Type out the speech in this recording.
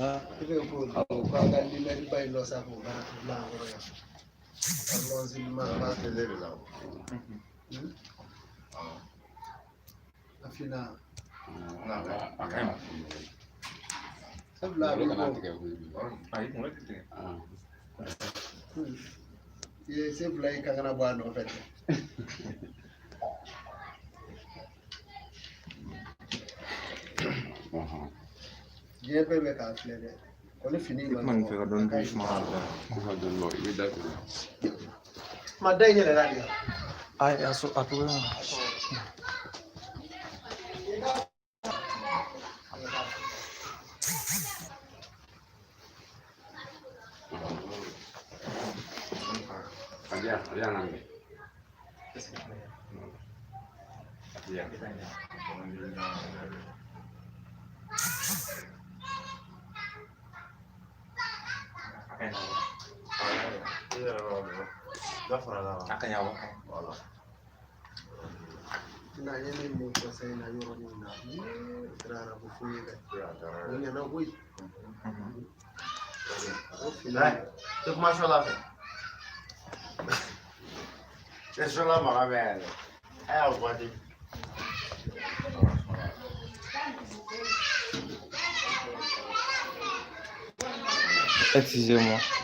Ah, Ibe ko kwa gandi meri pa ilo sa ko ba la ko ya. Allah zilma ba tele la. afina Na akai. sabla bi ko Ai mo tete. ye se blai kangana ba no fete je be ka flere ko le fini ma man fe ka don du smart. ma dai ne la dia Ai aso atu. Dia nanti. Dia. Akan yawa. Wala. na yene mo ko sai na yoro ni na rara bu fuye ga ni na hoy Tu começa lá. Deixa lá, mano, velho. É o bode. Excusez-moi.